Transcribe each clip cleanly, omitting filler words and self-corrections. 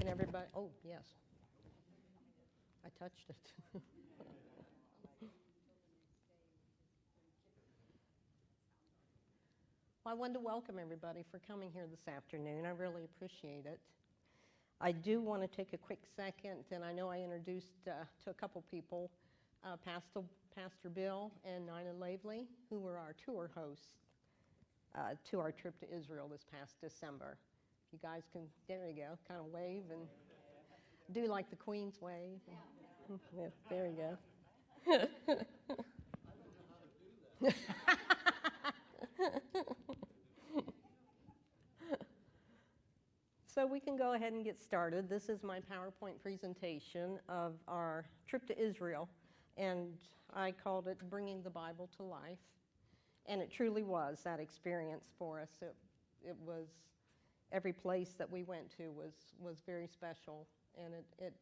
Can everybody, oh, yes. I touched it. Well, I wanted to welcome everybody for coming here this afternoon. I really appreciate it. I do want to take a quick second, and I know I introduced to a couple people, Pastor Bill and Nina Lavely, who were our tour hosts to our trip to Israel this past December. You guys can, there you go, kind of wave and do like the Queen's wave. Yeah, there you go. So we can go ahead and get started. This is my PowerPoint presentation of our trip to Israel, and I called it Bringing the Bible to Life. And it truly was that experience for us. It was, every place that we went to was very special, and it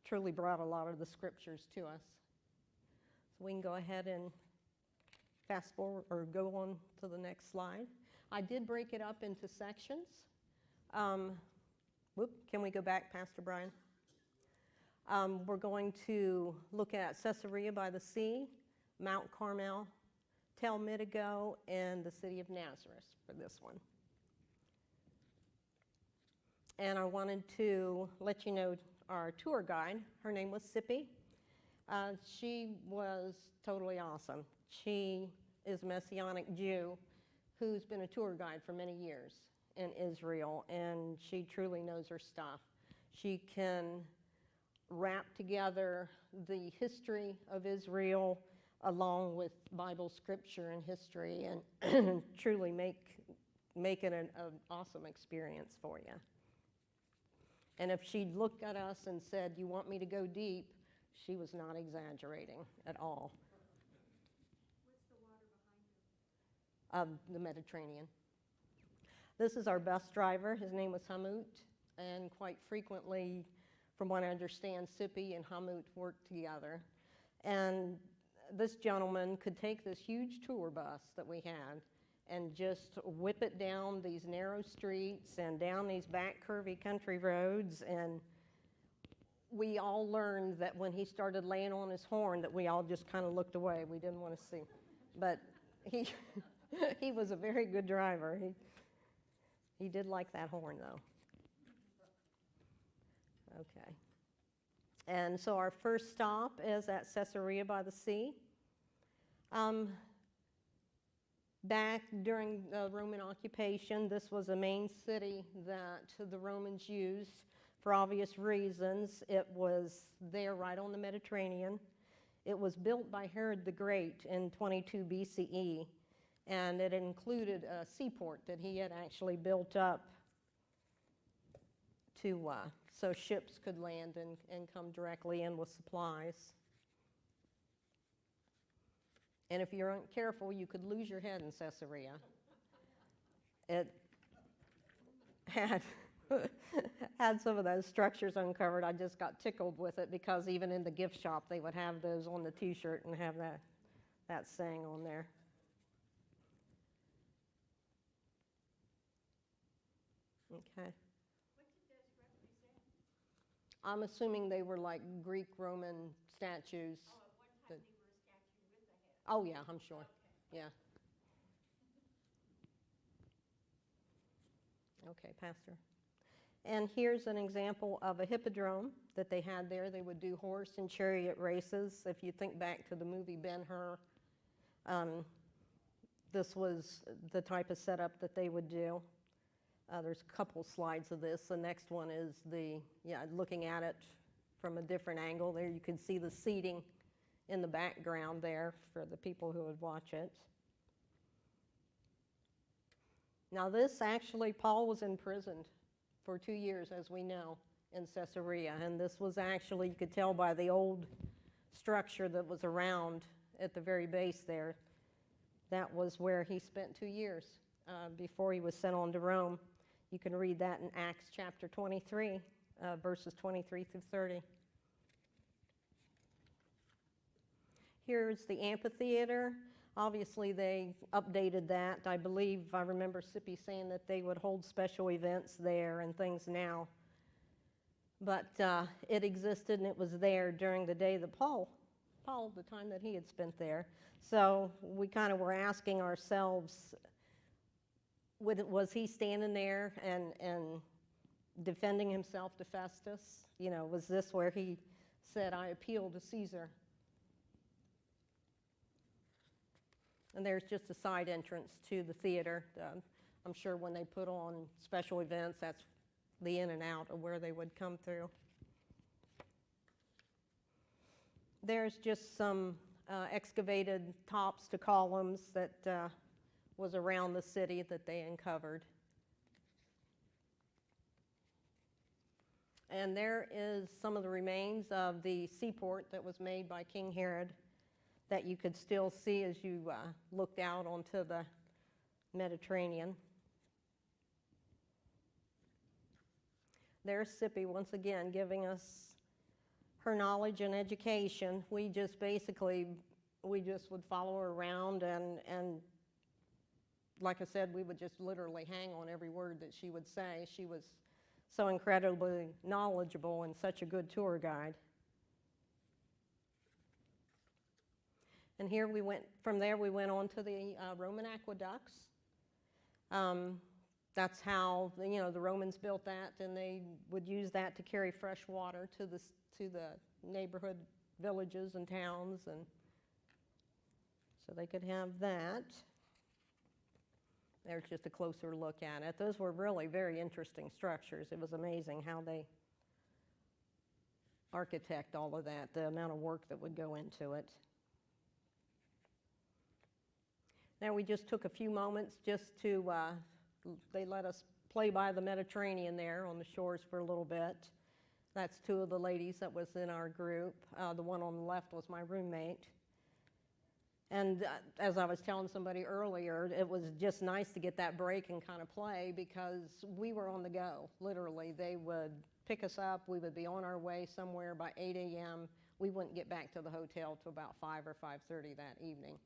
truly brought a lot of the scriptures to us. So we can go ahead and fast forward or go on to the next slide. I did break it up into sections. Can we go back, Pastor Brian? We're going to look at Caesarea by the Sea, Mount Carmel, Tel Midigo, and the city of Nazareth for this one. And I wanted to let you know our tour guide. Her name was Sippy. She was totally awesome. She is a Messianic Jew who's been a tour guide for many years in Israel, and she truly knows her stuff. She can wrap together the history of Israel along with Bible scripture and history, and truly make it an awesome experience for you. And if she'd looked at us and said, "You want me to go deep?" she was not exaggerating at all. What's the water behind you? The Mediterranean. This is our bus driver. His name was Hamut, and quite frequently, from what I understand, Sippy and Hamut worked together. And this gentleman could take this huge tour bus that we had and just whip it down these narrow streets and down these back curvy country roads. And we all learned that when he started laying on his horn that we all just kind of looked away. We didn't want to see. But he he was a very good driver. He did like that horn, though. Okay. And so our first stop is at Caesarea by the Sea. Back during the Roman occupation, this was a main city that the Romans used for obvious reasons. It was there right on the Mediterranean. It was built by Herod the Great in 22 BCE, and it included a seaport that he had actually built up to so ships could land and come directly in with supplies. And if you're careful, you could lose your head in Caesarea. It had had some of those structures uncovered. I just got tickled with it because even in the gift shop, they would have those on the T-shirt and have that saying on there. Okay. What did those represent? I'm assuming they were like Greek Roman statues. Oh, at one time they were a statue with a head. Oh yeah, I'm sure. Okay. Yeah. Okay, Pastor. And here's an example of a hippodrome that they had there. They would do horse and chariot races. If you think back to the movie Ben-Hur, this was the type of setup that they would do. There's a couple slides of this. The next one is looking at it from a different angle. There you can see the seating in the background there for the people who would watch it. Now this actually, Paul was imprisoned for 2 years, as we know, in Caesarea. And this was actually, you could tell by the old structure that was around at the very base there, that was where he spent 2 years before he was sent on to Rome. You can read that in Acts chapter 23, verses 23 through 30. Here's the amphitheater. Obviously, they updated that. I believe, I remember Sippy saying that they would hold special events there and things now. but it existed and it was there during the day that Paul, the time that he had spent there. So we kind of were asking ourselves, was he standing there and defending himself to Festus? You know, was this where he said, I appeal to Caesar? And there's just a side entrance to the theater. I'm sure when they put on special events, that's the in and out of where they would come through. There's just some excavated tops to columns that was around the city that they uncovered. And there is some of the remains of the seaport that was made by King Herod that you could still see as you looked out onto the Mediterranean. There's Sippy once again giving us her knowledge and education. We just would follow her around and like I said, we would just literally hang on every word that she would say. She was so incredibly knowledgeable and such a good tour guide. And here we went, from there we went on to the Roman aqueducts. That's how the Romans built that, and they would use that to carry fresh water to the neighborhood villages and towns, and so they could have that. There's just a closer look at it. Those were really very interesting structures. It was amazing how they architect all of that, the amount of work that would go into it. Now we just took a few moments just to, they let us play by the Mediterranean there on the shores for a little bit. That's two of the ladies that was in our group. The one on the left was my roommate. And as I was telling somebody earlier, it was just nice to get that break and kind of play because we were on the go, literally. They would pick us up. We would be on our way somewhere by 8 a.m. We wouldn't get back to the hotel till about 5 or 5:30 that evening.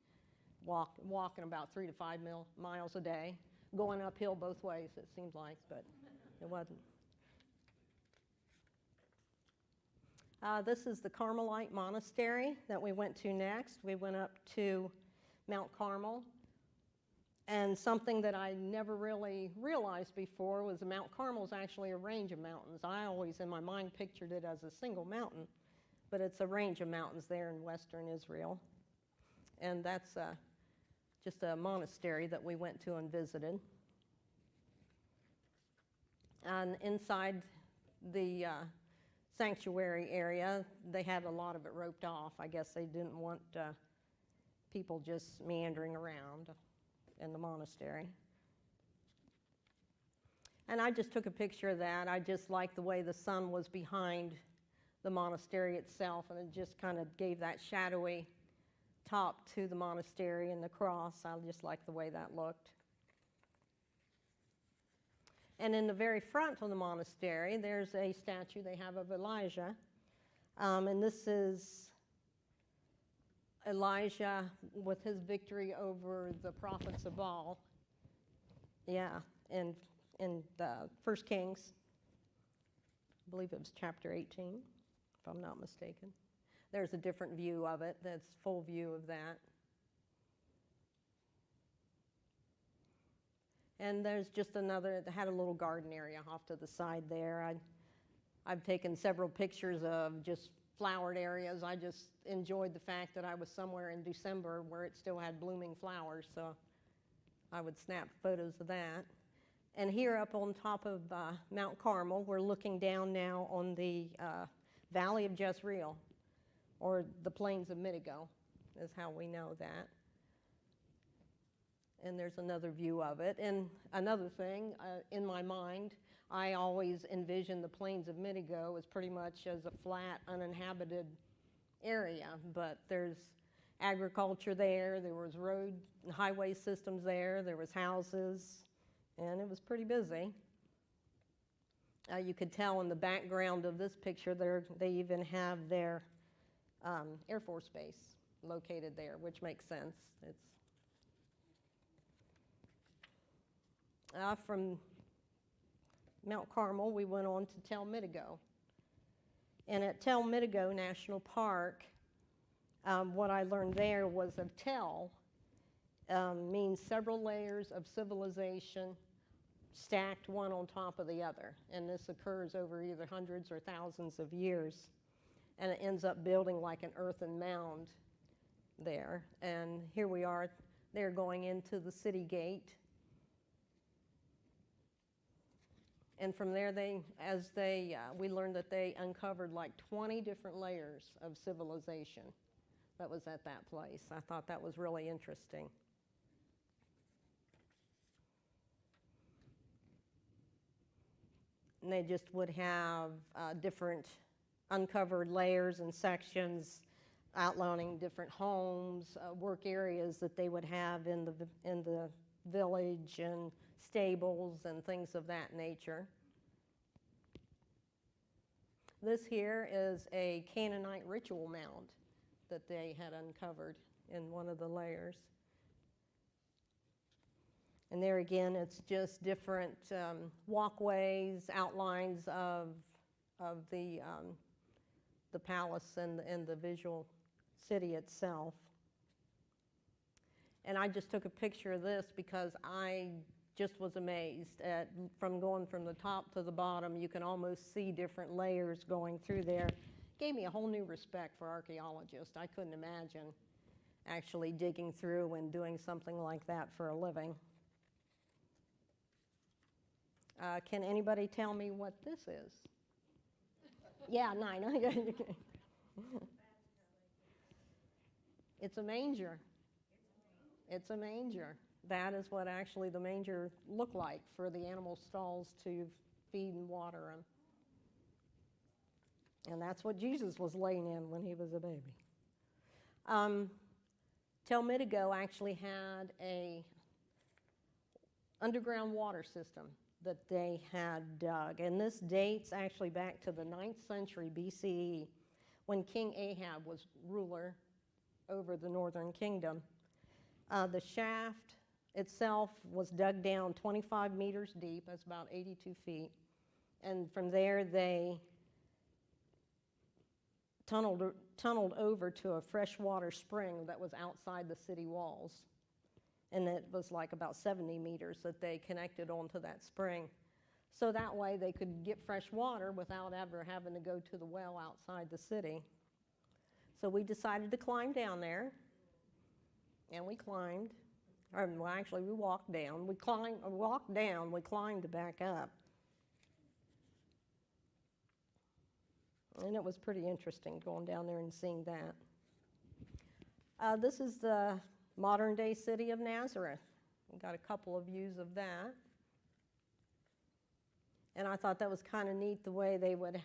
Walking about 3 to 5 miles a day, going uphill both ways, it seemed like, but it wasn't. This is the Carmelite monastery that we went to next. We went up to Mount Carmel. And something that I never really realized before was that Mount Carmel is actually a range of mountains. I always, in my mind, pictured it as a single mountain, but it's a range of mountains there in western Israel. And that's just a monastery that we went to and visited. And inside the sanctuary area, they had a lot of it roped off. I guess they didn't want people just meandering around in the monastery. And I just took a picture of that. I just liked the way the sun was behind the monastery itself, and it just kind of gave that shadowy top to the monastery and the cross. I just liked the way that looked. And in the very front of the monastery, there's a statue they have of Elijah. And this is Elijah with his victory over the prophets of Baal. Yeah, in the 1 Kings. I believe it was chapter 18, if I'm not mistaken. There's a different view of it, that's full view of that. And there's just another, it had a little garden area off to the side there. I've taken several pictures of just flowered areas. I just enjoyed the fact that I was somewhere in December where it still had blooming flowers, so I would snap photos of that. And here up on top of Mount Carmel, we're looking down now on the Valley of Jezreel, or the Plains of Midigo, is how we know that. And there's another view of it. And another thing, in my mind, I always envisioned the Plains of Midigo as pretty much as a flat, uninhabited area. But there's agriculture there, there was road and highway systems there was houses, and it was pretty busy. You could tell in the background of this picture, they even have their Air Force Base located there, which makes sense. It's from Mount Carmel, we went on to Tel Midigo. And at Talmidego National Park, what I learned there was a tell means several layers of civilization stacked one on top of the other. And this occurs over either hundreds or thousands of years. And it ends up building like an earthen mound there. And here we are, they're going into the city gate. And from there, we learned that they uncovered like 20 different layers of civilization that was at that place. I thought that was really interesting. And they just would have different uncovered layers and sections outlining different homes, work areas that they would have in the village, and stables and things of that nature. This here is a Canaanite ritual mound that they had uncovered in one of the layers. And there again, it's just different walkways, outlines of the palace and the visual city itself. And I just took a picture of this because I just was amazed at, from going from the top to the bottom, you can almost see different layers going through there. Gave me a whole new respect for archaeologists. I couldn't imagine actually digging through and doing something like that for a living. Can anybody tell me what this is? Yeah, 9. It's a manger. It's a manger. That is what actually the manger looked like for the animal stalls to feed and water them. And that's what Jesus was laying in when he was a baby. Talmidego actually had a underground water system that they had dug. And this dates actually back to the 9th century BCE, when King Ahab was ruler over the northern kingdom. The shaft itself was dug down 25 meters deep. That's about 82 feet. And from there, they tunneled over to a freshwater spring that was outside the city walls. And it was like about 70 meters that they connected onto that spring. So that way they could get fresh water without ever having to go to the well outside the city. So we decided to climb down there. And we climbed. Well, actually, we walked down. We walked down, we climbed back up. And it was pretty interesting going down there and seeing that. This is the modern-day city of Nazareth. We got a couple of views of that. And I thought that was kind of neat, the way they would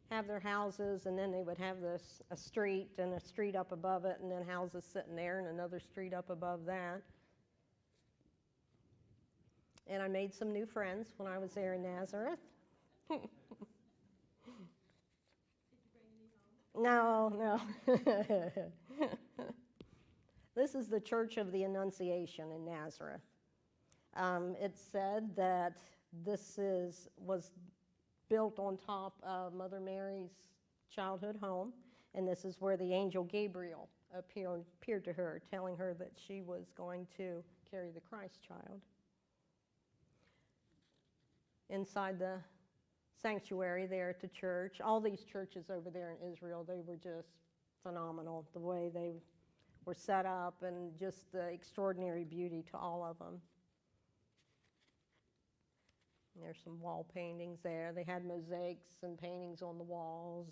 have their houses, and then they would have a street and a street up above it, and then houses sitting there and another street up above that. And I made some new friends when I was there in Nazareth. No. This is the Church of the Annunciation in Nazareth. It's said that this was built on top of Mother Mary's childhood home, and this is where the angel Gabriel appeared to her, telling her that she was going to carry the Christ child. Inside the sanctuary there at the church, all these churches over there in Israel, they were just phenomenal, the way they were set up and just the extraordinary beauty to all of them. And there's some wall paintings there. They had mosaics and paintings on the walls.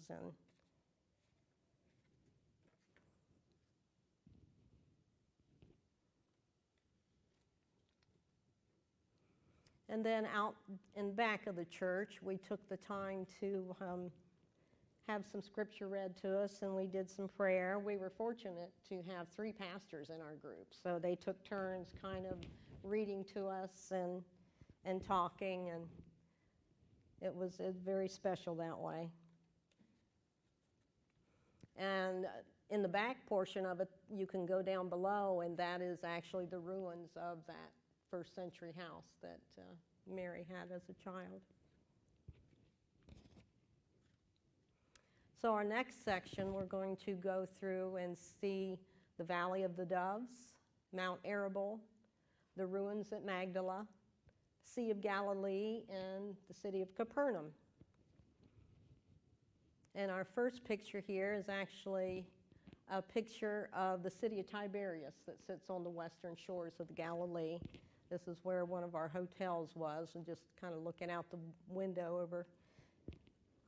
And then out in back of the church, we took the time to have some scripture read to us, and we did some prayer. We were fortunate to have 3 pastors in our group, so they took turns kind of reading to us and talking, and it was very special that way. And in the back portion of it, you can go down below, and that is actually the ruins of that first century house that Mary had as a child. So our next section, we're going to go through and see the Valley of the Doves, Mount Arable, the ruins at Magdala, Sea of Galilee, and the city of Capernaum. And our first picture here is actually a picture of the city of Tiberias that sits on the western shores of the Galilee. This is where one of our hotels was, and just kind of looking out the window over.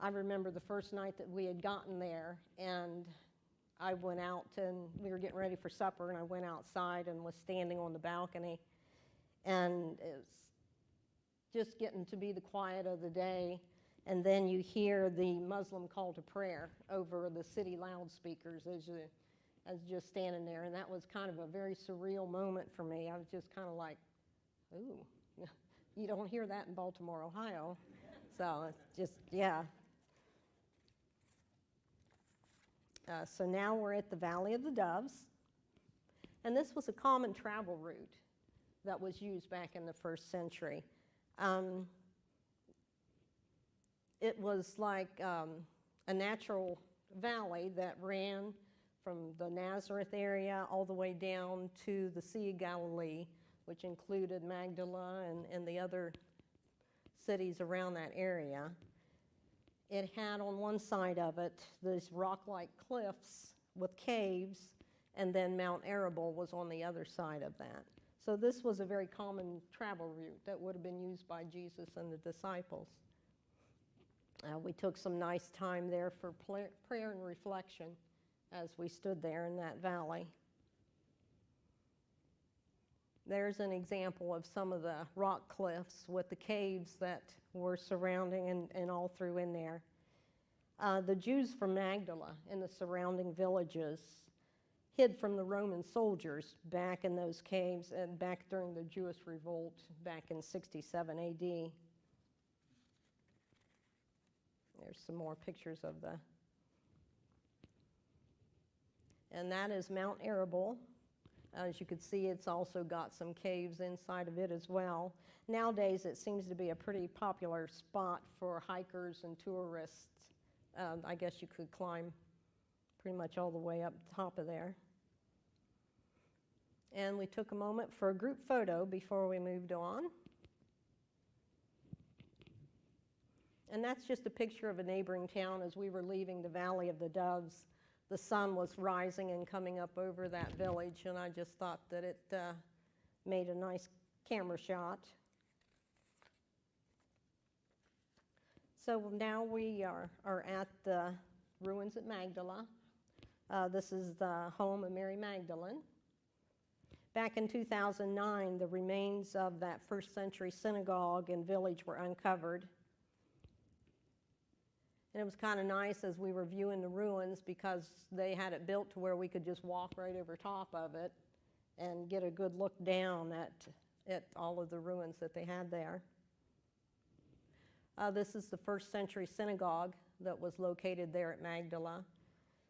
I remember the first night that we had gotten there, and I went out, and we were getting ready for supper, and I went outside and was standing on the balcony, and it was just getting to be the quiet of the day. And then you hear the Muslim call to prayer over the city loudspeakers as just standing there. And that was kind of a very surreal moment for me. I was just kind of like, ooh, you don't hear that in Baltimore, Ohio. So it's just, yeah. So now we're at the Valley of the Doves. And this was a common travel route that was used back in the first century. It was like a natural valley that ran from the Nazareth area all the way down to the Sea of Galilee, which included Magdala and the other cities around that area. It had on one side of it these rock-like cliffs with caves, and then Mount Arable was on the other side of that. So this was a very common travel route that would have been used by Jesus and the disciples. We took some nice time there for prayer and reflection as we stood there in that valley. There's an example of some of the rock cliffs with the caves that were surrounding and all through in there. The Jews from Magdala and the surrounding villages hid from the Roman soldiers back in those caves and back during the Jewish revolt back in 67 AD. There's some more pictures of and that is Mount Arable. As you can see, it's also got some caves inside of it as well. Nowadays, it seems to be a pretty popular spot for hikers and tourists. I guess you could climb pretty much all the way up the top of there. And we took a moment for a group photo before we moved on. And that's just a picture of a neighboring town as we were leaving the Valley of the Doves. The sun was rising and coming up over that village, and I just thought that it made a nice camera shot. So now we are at the ruins at Magdala. This is the home of Mary Magdalene. Back in 2009, the remains of that first century synagogue and village were uncovered. And it was kind of nice as we were viewing the ruins because they had it built to where we could just walk right over top of it and get a good look down at all of the ruins that they had there. This is the first century synagogue that was located there at Magdala.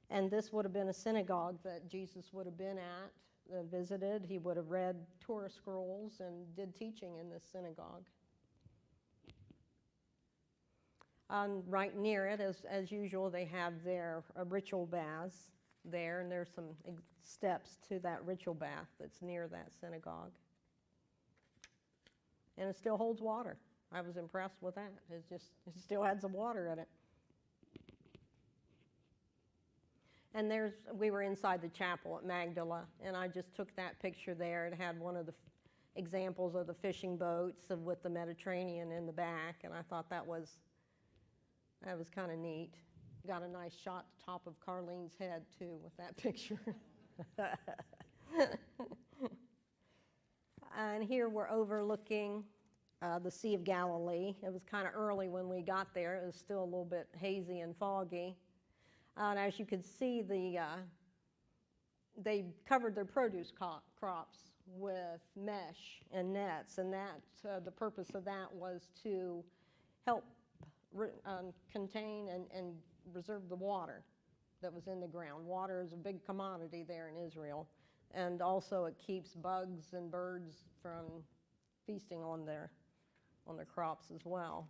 And this would have been a synagogue that Jesus would have been at, visited. He would have read Torah scrolls and did teaching in this synagogue. Right near it, as usual, they have their ritual baths there, and there's some steps to that ritual bath that's near that synagogue. And it still holds water. I was impressed with that. It still had some water in it. And we were inside the chapel at Magdala, and I just took that picture there. It had one of the examples of the fishing boats with the Mediterranean in the back, and I thought that was kind of neat. Got a nice shot at the top of Carlene's head, too, with that picture. And here we're overlooking the Sea of Galilee. It was kind of early when we got there. It was still a little bit hazy and foggy. And as you can see, they covered their produce crops with mesh and nets, and the purpose of that was to help contain and reserve the water that was in the ground. Water is a big commodity there in Israel, and also it keeps bugs and birds from feasting on their crops as well.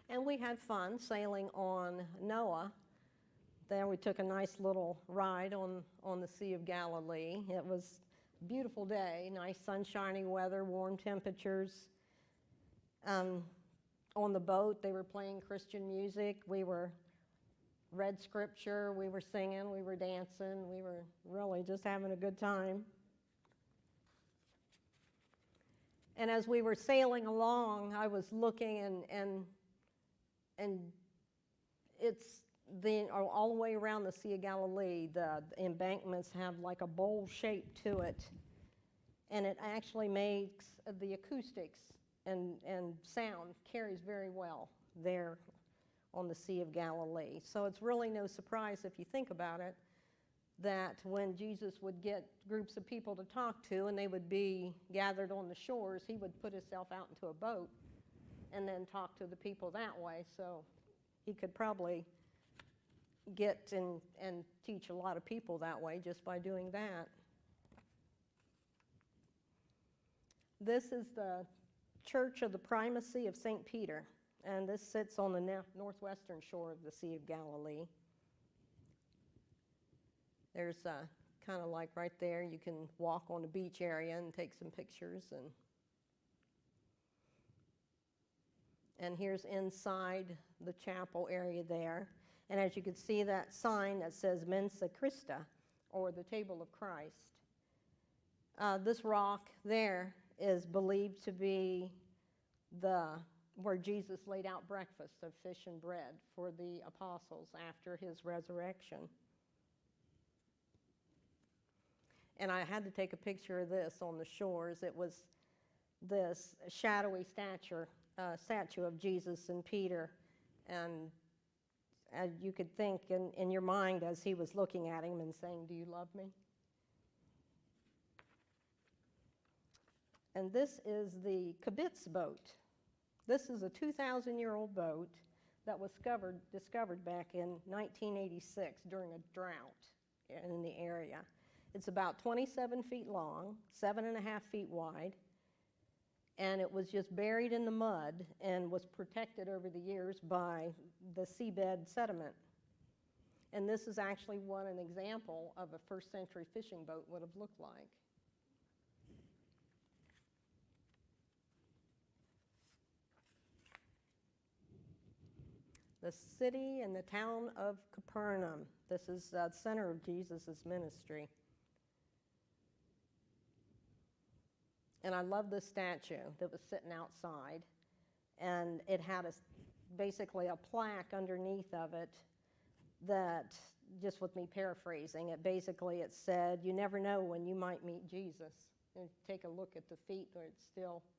And we had fun sailing on Noah. There we took a nice little ride on the Sea of Galilee. It was a beautiful day, nice sunshiny weather, warm temperatures. On the boat, they were playing Christian music. We were read scripture, we were singing, we were dancing, we were really just having a good time. And as we were sailing along, I was looking, and it's all the way around the Sea of Galilee, the embankments have like a bowl shape to it, and it actually makes the acoustics and sound carries very well there on the Sea of Galilee. So it's really no surprise, if you think about it, that when Jesus would get groups of people to talk to and they would be gathered on the shores, he would put himself out into a boat and then talk to the people that way. So he could probably get and teach a lot of people that way just by doing that. This is the Church of the Primacy of St. Peter, and this sits on the northwestern shore of the Sea of Galilee. There's kind of like right there, you can walk on the beach area and take some pictures. And here's inside the chapel area there. And as you can see that sign that says Mensa Christa, or the Table of Christ. This rock there is believed to be where Jesus laid out breakfast of fish and bread for the apostles after his resurrection. And I had to take a picture of this on the shores. It was this shadowy statue of Jesus and Peter. And you could think in your mind as he was looking at him and saying, "Do you love me?" And this is the Kibitz boat. This is a 2,000-year-old boat that was discovered back in 1986 during a drought in the area. It's about 27 feet long, 7.5 feet wide, and it was just buried in the mud and was protected over the years by the seabed sediment. And this is actually an example of a first century fishing boat would have looked like. The city and the town of Capernaum. This is the center of Jesus' ministry. And I love this statue that was sitting outside. And it had basically a plaque underneath of it that, just with me paraphrasing, it said, "You never know when you might meet Jesus." And take a look at the feet where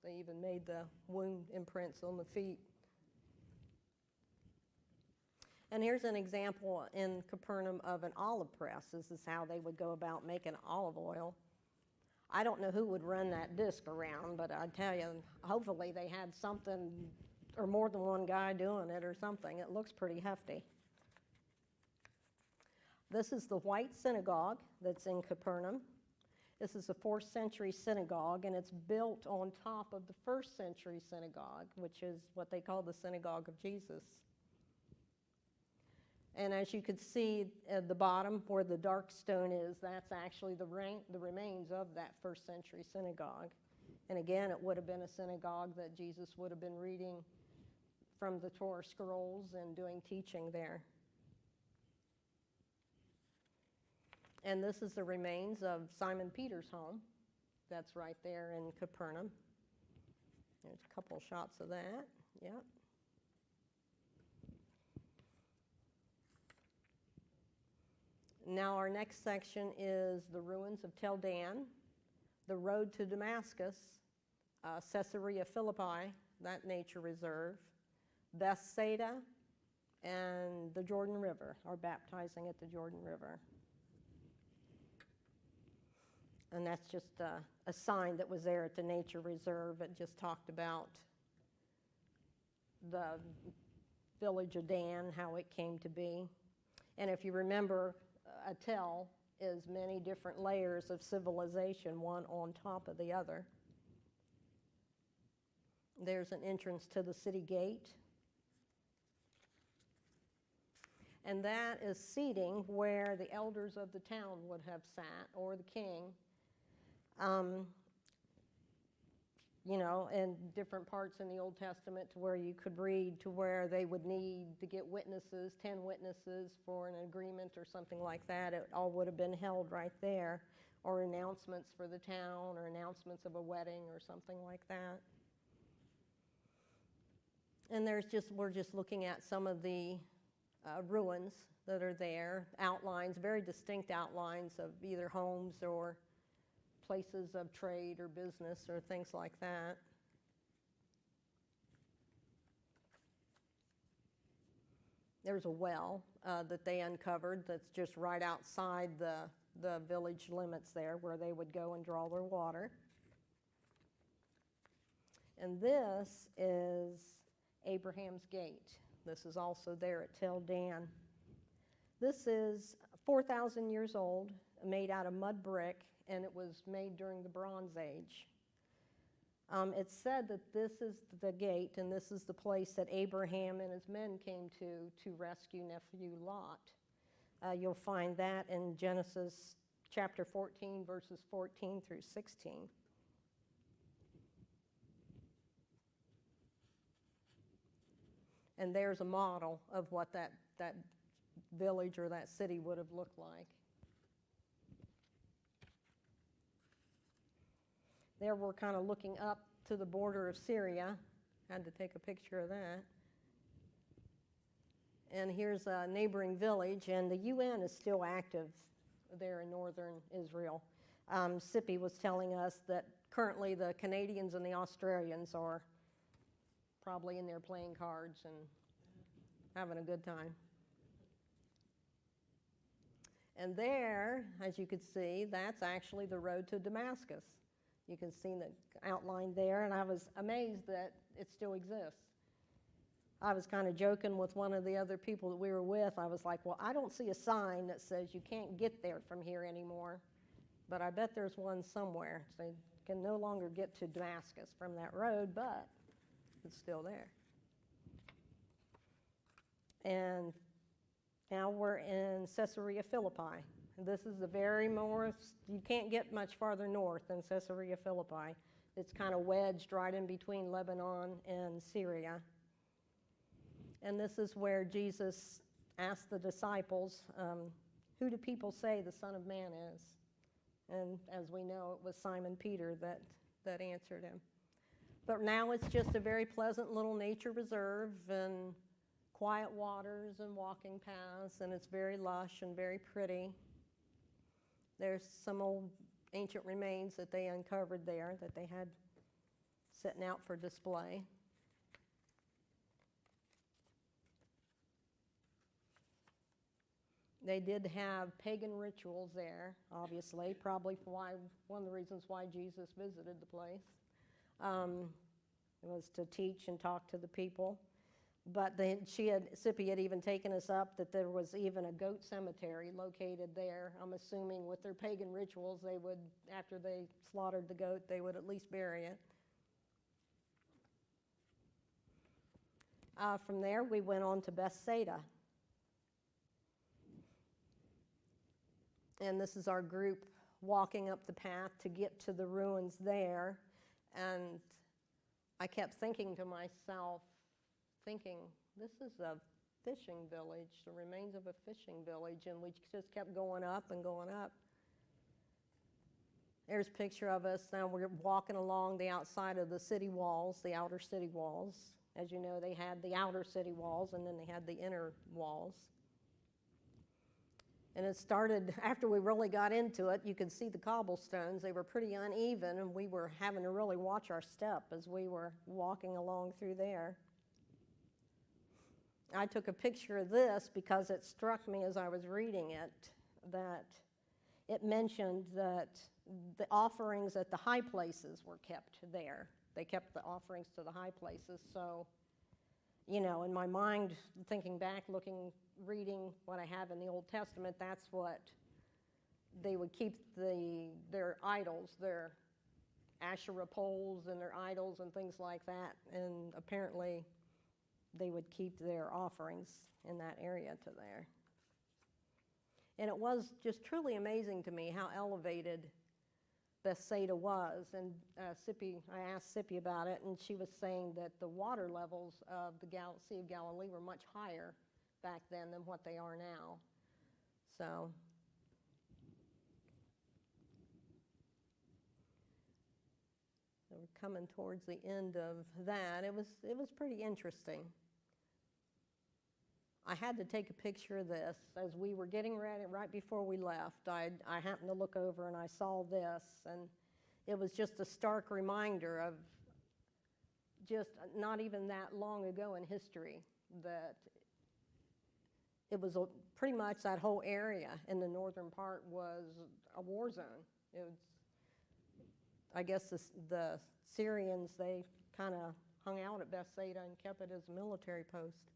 they even made the wound imprints on the feet. And here's an example in Capernaum of an olive press. This is how they would go about making olive oil. I don't know who would run that disc around, but I tell you, hopefully they had something or more than one guy doing it or something. It looks pretty hefty. This is the White Synagogue that's in Capernaum. This is a 4th century synagogue, and it's built on top of the 1st century synagogue, which is what they call the Synagogue of Jesus. And as you can see at the bottom where the dark stone is, that's actually the remains of that 1st century synagogue. And again, it would have been a synagogue that Jesus would have been reading from the Torah scrolls and doing teaching there. And this is the remains of Simon Peter's home. That's right there in Capernaum. There's a couple shots of that. Yep. Now our next section is the ruins of Tel Dan, the road to Damascus, Caesarea Philippi, that nature reserve, Bethsaida, and the Jordan River, or baptizing at the Jordan River. And that's just a sign that was there at the nature reserve. It just talked about the village of Dan, how it came to be. And if you remember, a tell is many different layers of civilization, one on top of the other. There's an entrance to the city gate. And that is seating where the elders of the town would have sat, or the king. You know, in different parts in the Old Testament to where you could read to where they would need to get witnesses, 10 witnesses for an agreement or something like that. It all would have been held right there, or announcements for the town, or announcements of a wedding or something like that. And we're just looking at some of the ruins that are there, outlines, very distinct outlines of either homes or places of trade or business or things like that. There's a well that they uncovered that's just right outside the village limits there, where they would go and draw their water. And this is Abraham's Gate. This is also there at Tel Dan. This is 4,000 years old, made out of mud brick, and it was made during the Bronze Age. It's said that this is the gate, and this is the place that Abraham and his men came to rescue nephew Lot. You'll find that in Genesis chapter 14, verses 14 through 16. And there's a model of what that village or that city would have looked like. There we're kind of looking up to the border of Syria. Had to take a picture of that. And here's a neighboring village, and the UN is still active there in northern Israel. Sippy was telling us that currently the Canadians and the Australians are probably in there playing cards and having a good time. And there, as you could see, that's actually the road to Damascus. You can see the outline there, and I was amazed that it still exists. I was kind of joking with one of the other people that we were with. I was like, well, I don't see a sign that says you can't get there from here anymore, but I bet there's one somewhere. So you can no longer get to Damascus from that road, but it's still there. And now we're in Caesarea Philippi. This is the very most, you can't get much farther north than Caesarea Philippi. It's kind of wedged right in between Lebanon and Syria. And this is where Jesus asked the disciples, who do people say the Son of Man is? And as we know, it was Simon Peter that answered him. But now it's just a very pleasant little nature reserve and quiet waters and walking paths, and it's very lush and very pretty. There's some old ancient remains that they uncovered there that they had sitting out for display. They did have pagan rituals there, obviously, probably one of the reasons why Jesus visited the place. It was to teach and talk to the people. But Sippy had even taken us up that there was even a goat cemetery located there. I'm assuming with their pagan rituals, they would, after they slaughtered the goat, they would at least bury it. From there, we went on to Bethsaida. And this is our group walking up the path to get to the ruins there. And I kept thinking to myself, this is a fishing village, the remains of a fishing village, and we just kept going up and going up. There's a picture of us. Now we're walking along the outside of the city walls, the outer city walls. As you know, they had the outer city walls, and then they had the inner walls. And it started, after we really got into it, you could see the cobblestones. They were pretty uneven, and we were having to really watch our step as we were walking along through there. I took a picture of this because it struck me as I was reading it that it mentioned that the offerings at the high places were kept there. They kept the offerings to the high places. So, you know, in my mind, thinking back, reading what I have in the Old Testament, that's what they would keep their idols, their Asherah poles and their idols and things like that. And apparently they would keep their offerings in that area to there. And it was just truly amazing to me how elevated Bethsaida was. And I asked Sippy about it, and she was saying that the water levels of the Sea of Galilee were much higher back then than what they are now. So we're coming towards the end of that. It was pretty interesting. I had to take a picture of this as we were getting ready right before we left. I happened to look over and I saw this, and it was just a stark reminder of just not even that long ago in history that it was pretty much that whole area in the northern part was a war zone. It was, I guess the Syrians, they kind of hung out at Bethsaida and kept it as a military post.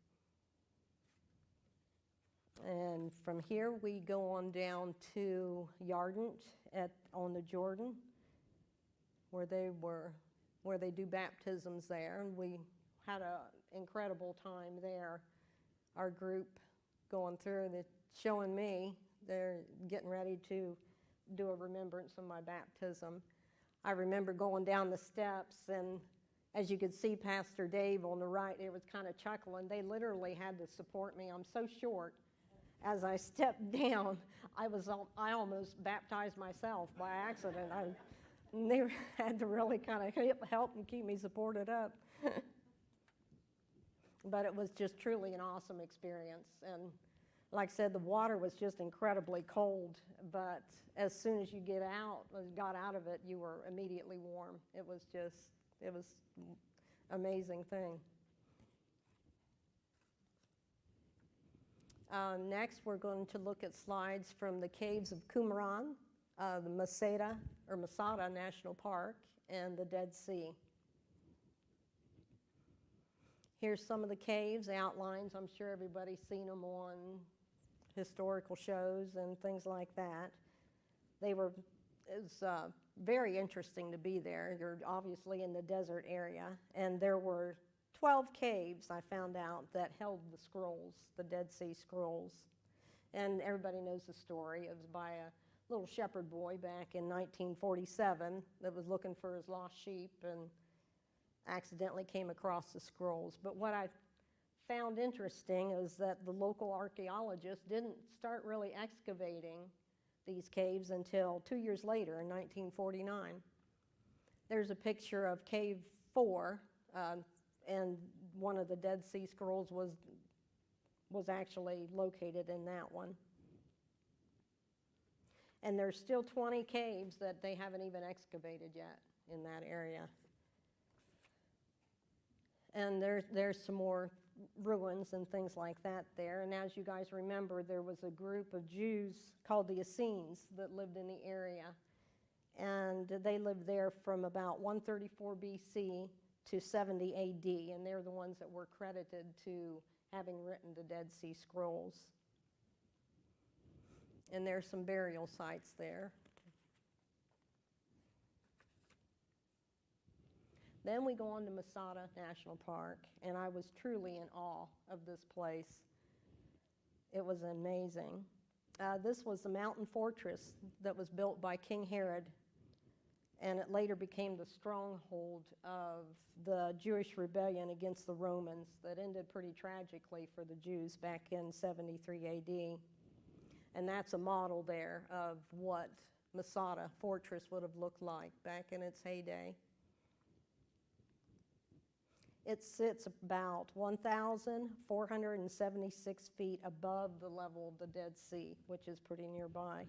And from here we go on down to Yardent on the Jordan, where they do baptisms there, and we had an incredible time there. Our group going through, showing me, they're getting ready to do a remembrance of my baptism. I remember going down the steps, and as you could see Pastor Dave on the right, it was kind of chuckling. They literally had to support me. I'm so short. As I stepped down, I almost baptized myself by accident. And they had to really kind of help and keep me supported up. But it was just truly an awesome experience. And like I said, the water was just incredibly cold, but as soon as you got out of it, you were immediately warm. It was an amazing thing. Next, we're going to look at slides from the caves of Qumran, the Masada National Park, and the Dead Sea. Here's some of the caves, outlines. I'm sure everybody's seen them on historical shows and things like that. It was very interesting to be there. You're obviously in the desert area, and there were 12 caves, I found out, that held the scrolls, the Dead Sea Scrolls. And everybody knows the story. It was by a little shepherd boy back in 1947 that was looking for his lost sheep and accidentally came across the scrolls. But what I found interesting is that the local archaeologists didn't start really excavating these caves until 2 years later in 1949. There's a picture of Cave 4, and one of the Dead Sea Scrolls was actually located in that one. And there's still 20 caves that they haven't even excavated yet in that area. And there's some more ruins and things like that there. And as you guys remember, there was a group of Jews called the Essenes that lived in the area. And they lived there from about 134 BC to 70 AD, and they're the ones that were credited to having written the Dead Sea Scrolls. And there's some burial sites there. Then we go on to Masada National Park, and I was truly in awe of this place. It was amazing. This was the mountain fortress that was built by King Herod, and it later became the stronghold of the Jewish rebellion against the Romans that ended pretty tragically for the Jews back in 73 AD. And that's a model there of what Masada Fortress would have looked like back in its heyday. It sits about 1,476 feet above the level of the Dead Sea, which is pretty nearby.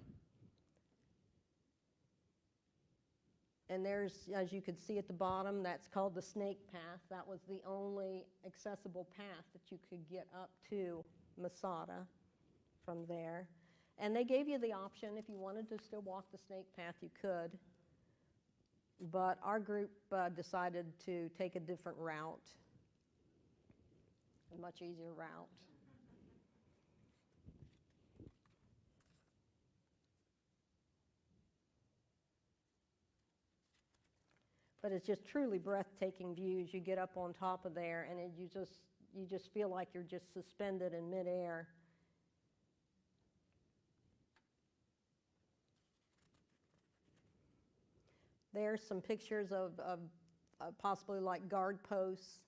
And there's, as you could see at the bottom, that's called the Snake Path. That was the only accessible path that you could get up to Masada from there. And they gave you the option, if you wanted to still walk the Snake Path, you could. But our group decided to take a different route, a much easier route. But it's just truly breathtaking views. You get up on top of there, and you just feel like you're just suspended in midair. There's some pictures of possibly like guard posts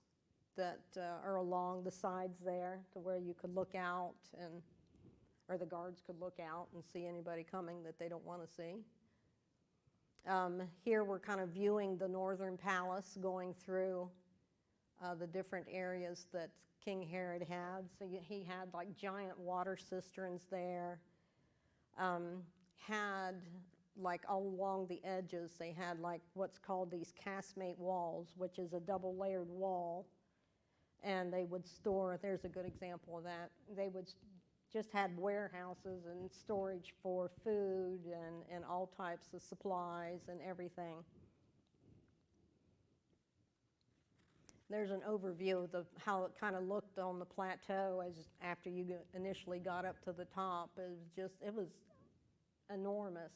that are along the sides there to where you could look out or the guards could look out and see anybody coming that they don't want to see. Here we're kind of viewing the northern palace going through the different areas that King Herod had. So he had like giant water cisterns there. Had like all along the edges, they had like what's called these casemate walls, which is a double layered wall. And they would store, there's a good example of that. They would just had warehouses and storage for food and all types of supplies and everything. There's an overview of how it kind of looked on the plateau as after you initially got up to the top. It was enormous.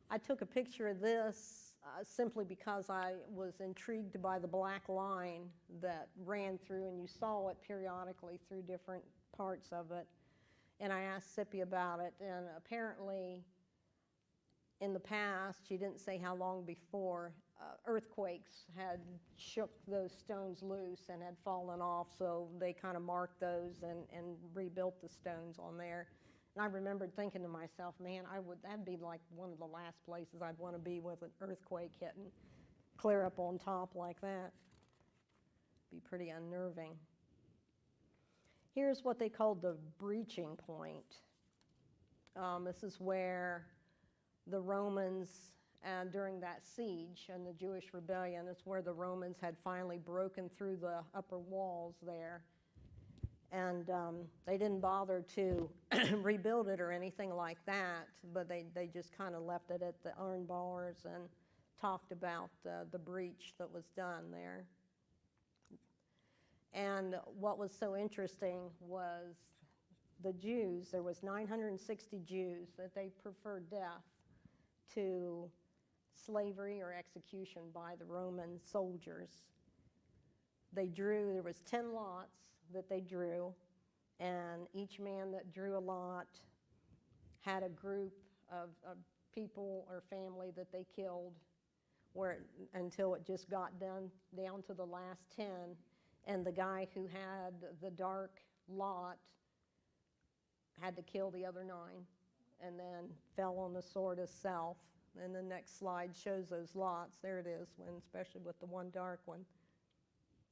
I took a picture of this simply because I was intrigued by the black line that ran through, and you saw it periodically through different parts of it. And I asked Sippy about it, and apparently in the past, she didn't say how long before, earthquakes had shook those stones loose and had fallen off, so they kind of marked those and rebuilt the stones on there. And I remembered thinking to myself, man, that'd be like one of the last places I'd want to be with an earthquake hitting, clear up on top like that. Be pretty unnerving. Here's what they called the breaching point. This is where the Romans, during that siege and the Jewish rebellion, it's where the Romans had finally broken through the upper walls there. And they didn't bother to rebuild it or anything like that, but they just kind of left it at the iron bars and talked about the breach that was done there. And what was so interesting was the Jews. There was 960 Jews that they preferred death to slavery or execution by the Roman soldiers. There was 10 lots that they drew, and each man that drew a lot had a group of people or family that they killed until it just got down to the last 10, and the guy who had the dark lot had to kill the other 9 and then fell on the sword itself. And the next slide shows those lots. There it is, especially with the one dark one.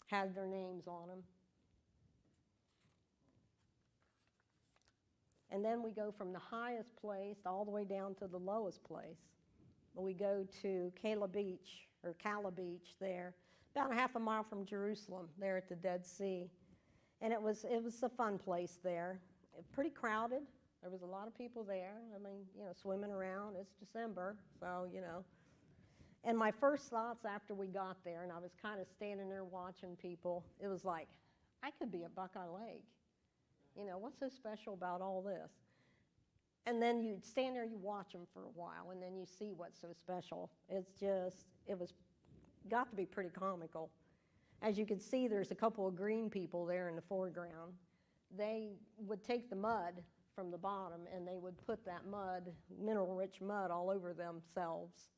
Had their names on them. And then we go from the highest place all the way down to the lowest place. We go to Cala Beach there, about a half a mile from Jerusalem, there at the Dead Sea. And it was a fun place there. Pretty crowded. There was a lot of people there. I mean, swimming around. It's December, so, And my first thoughts after we got there, and I was kind of standing there watching people, it was like, I could be at Buckeye Lake. What's so special about all this? And then you stand there, you watch them for a while, and then you see what's so special. It got to be pretty comical. As you can see, there's a couple of green people there in the foreground. They would take the mud from the bottom, and they would put that mud, mineral-rich mud, all over themselves.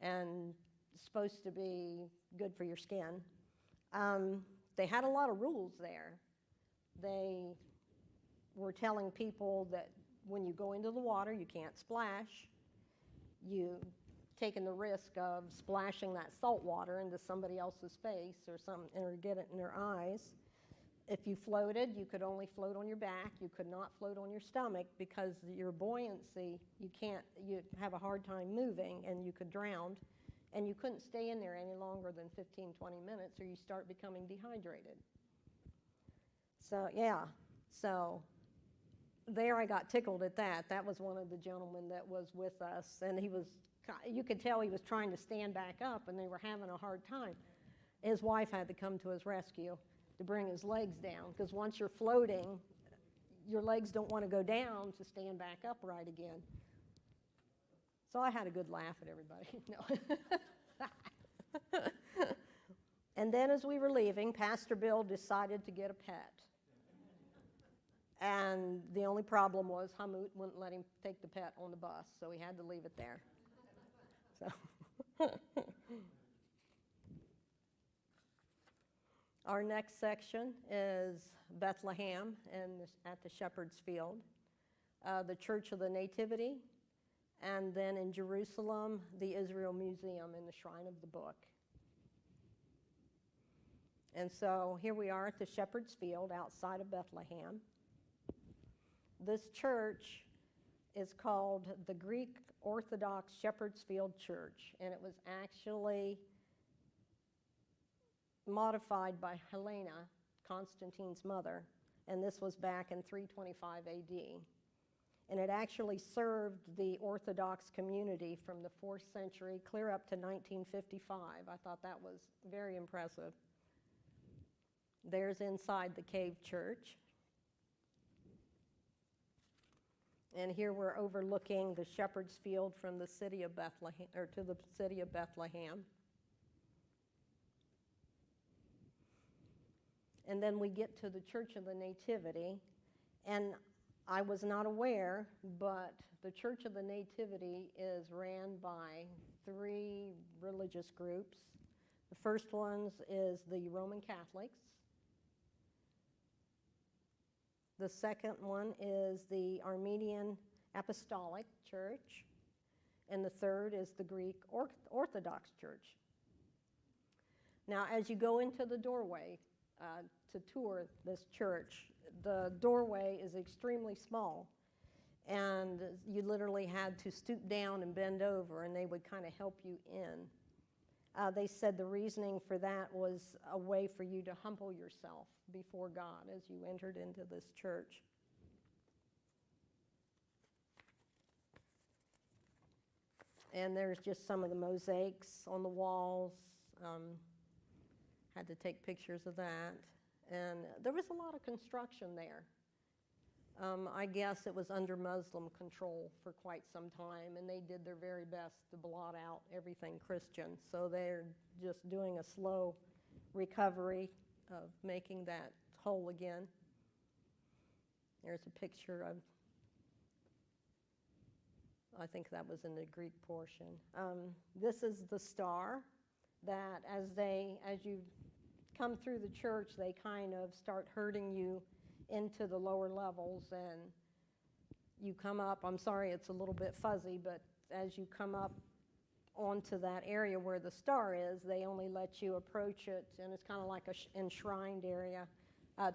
And it's supposed to be good for your skin. They had a lot of rules there. They were telling people that when you go into the water, you can't splash. You taking the risk of splashing that salt water into somebody else's face or get it in their eyes. If you floated, you could only float on your back. You could not float on your stomach because your buoyancy, you have a hard time moving and you could drown. And you couldn't stay in there any longer than 15, 20 minutes or you start becoming dehydrated. So, yeah. So there I got tickled at that. That was one of the gentlemen that was with us. And you could tell he was trying to stand back up and they were having a hard time. His wife had to come to his rescue to bring his legs down, because once you're floating, your legs don't want to go down to stand back upright again. So I had a good laugh at everybody. No. And then as we were leaving, Pastor Bill decided to get a pet. And the only problem was Hamut wouldn't let him take the pet on the bus, so he had to leave it there. So our next section is Bethlehem at the Shepherd's Field, the Church of the Nativity, and then in Jerusalem, the Israel Museum and the Shrine of the Book. And so here we are at the Shepherd's Field outside of Bethlehem. This church is called the Greek Orthodox Shepherd's Field Church, and it was actually modified by Helena, Constantine's mother, and this was back in 325 AD. And it actually served the Orthodox community from the 4th century clear up to 1955. I thought that was very impressive. There's inside the cave church. And here we're overlooking the Shepherd's Field from the city of Bethlehem, or to the city of Bethlehem. And then we get to the Church of the Nativity, and I was not aware, but the Church of the Nativity is ran by 3 religious groups. The first one is the Roman Catholics. The second one is the Armenian Apostolic Church, and the third is the Greek Orthodox Church. Now, as you go into the doorway to tour this church, the doorway is extremely small, and you literally had to stoop down and bend over, and they would kind of help you in. They said the reasoning for that was a way for you to humble yourself before God as you entered into this church. And there's just some of the mosaics on the walls. Had to take pictures of that. And there was a lot of construction there. I guess it was under Muslim control for quite some time, and they did their very best to blot out everything Christian. So they're just doing a slow recovery of making that whole again. There's a picture of, I think that was in the Greek portion. This is the star that as you come through the church, they kind of start herding you into the lower levels, and you come up. I'm sorry it's a little bit fuzzy, but as you come up onto that area where the star is, they only let you approach it, and it's kind of like a enshrined area,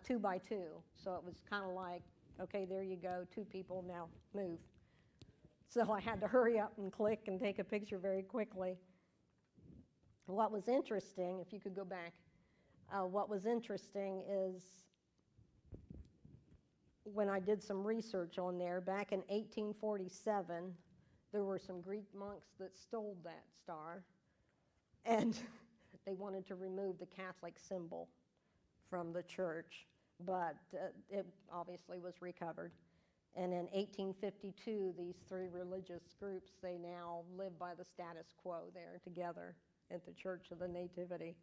2 by 2. So it was kind of like, okay, there you go, 2 people, now move. So I had to hurry up and click and take a picture very quickly. What was interesting, if you could go back, what was interesting is when I did some research on there, back in 1847, there were some Greek monks that stole that star, and they wanted to remove the Catholic symbol from the church, but it obviously was recovered. And in 1852, these 3 religious groups, they now live by the status quo there together at the Church of the Nativity.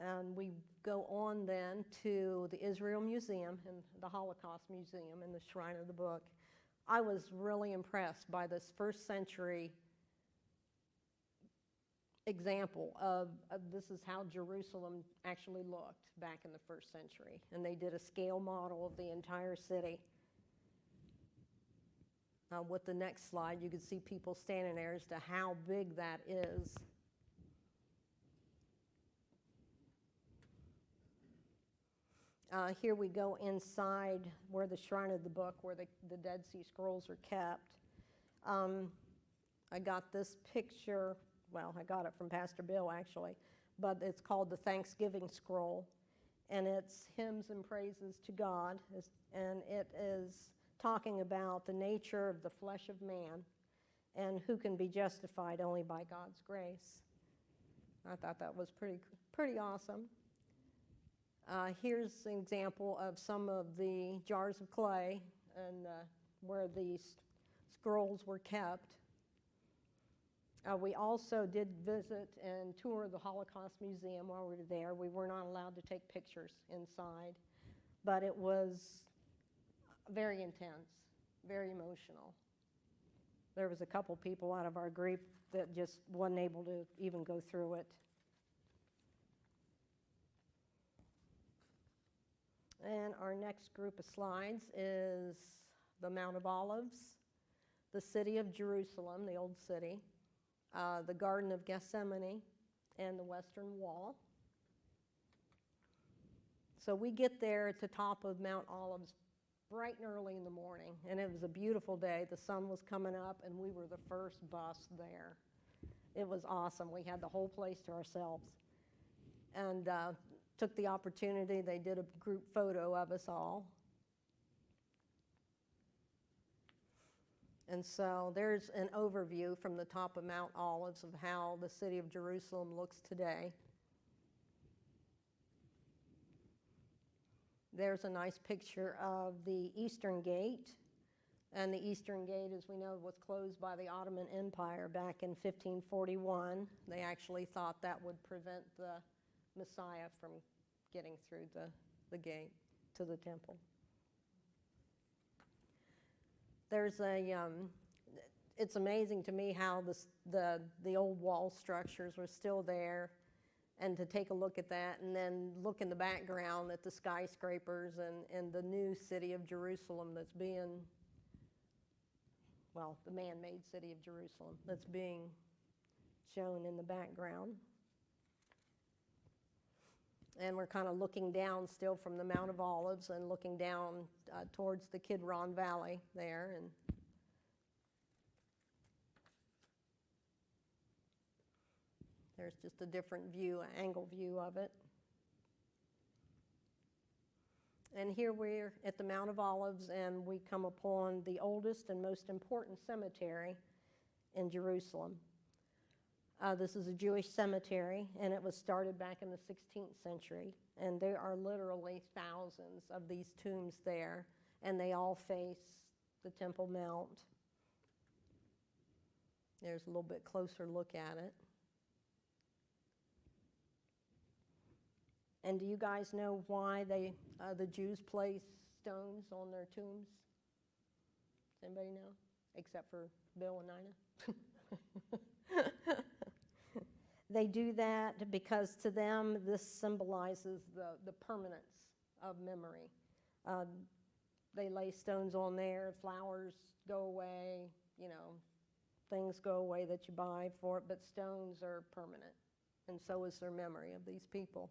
And we go on then to the Israel Museum and the Holocaust Museum and the Shrine of the Book. I was really impressed by this 1st century example of this is how Jerusalem actually looked back in the 1st century. And they did a scale model of the entire city. With the next slide, you can see people standing there as to how big that is. Here we go inside where the Shrine of the Book, where the Dead Sea Scrolls are kept. I got this picture, well, I got it from Pastor Bill actually, but it's called the Thanksgiving Scroll, and it's hymns and praises to God, and it is talking about the nature of the flesh of man and who can be justified only by God's grace. I thought that was pretty awesome. Here's an example of some of the jars of clay and where these scrolls were kept. We also did visit and tour the Holocaust Museum while we were there. We were not allowed to take pictures inside. but it was very intense, very emotional. There was a couple people out of our group that just wasn't able to even go through it. And our next group of slides is the Mount of Olives, the city of Jerusalem, the old city, the Garden of Gethsemane, and the Western Wall. So we get there at the top of Mount Olives bright and early in the morning, and it was a beautiful day. The sun was coming up, and we were the first bus there. It was awesome. We had the whole place to ourselves. And took the opportunity. They did a group photo of us all. And so there's an overview from the top of Mount Olives of how the city of Jerusalem looks today. There's a nice picture of the Eastern Gate. And the Eastern Gate, as we know, was closed by the Ottoman Empire back in 1541. They actually thought that would prevent the Messiah from getting through the gate to the temple. There's it's amazing to me how the old wall structures were still there, and to take a look at that and then look in the background at the skyscrapers and the new city of Jerusalem that's being, well, the man-made city of Jerusalem that's being shown in the background. And we're kind of looking down still from the Mount of Olives and looking down towards the Kidron Valley there. And there's just a different view, angle view of it. And here we're at the Mount of Olives, and we come upon the oldest and most important cemetery in Jerusalem. This is a Jewish cemetery, and it was started back in the 16th century. And there are literally thousands of these tombs there, and they all face the Temple Mount. There's a little bit closer look at it. And do you guys know why the Jews place stones on their tombs? Does anybody know? Except for Bill and Nina? They do that because to them this symbolizes the permanence of memory. They lay stones on there, flowers go away, things go away that you buy for it, but stones are permanent, and so is their memory of these people.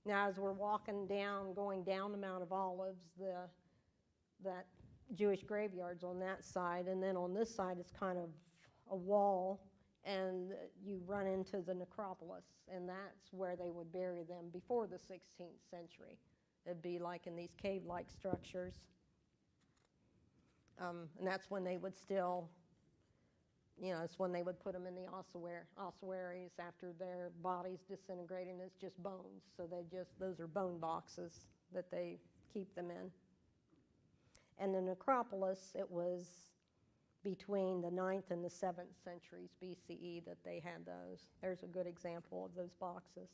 Now, as we're going down the Mount of Olives, that Jewish graveyard's on that side, and then on this side it's kind of a wall, and you run into the necropolis, and that's where they would bury them before the 16th century. It'd be like in these cave-like structures. And that's when they would still, it's when they would put them in the ossuaries after their bodies disintegrate, and it's just bones. So those are bone boxes that they keep them in. And the necropolis, it was between the 9th and the 7th centuries BCE that they had those. There's a good example of those boxes.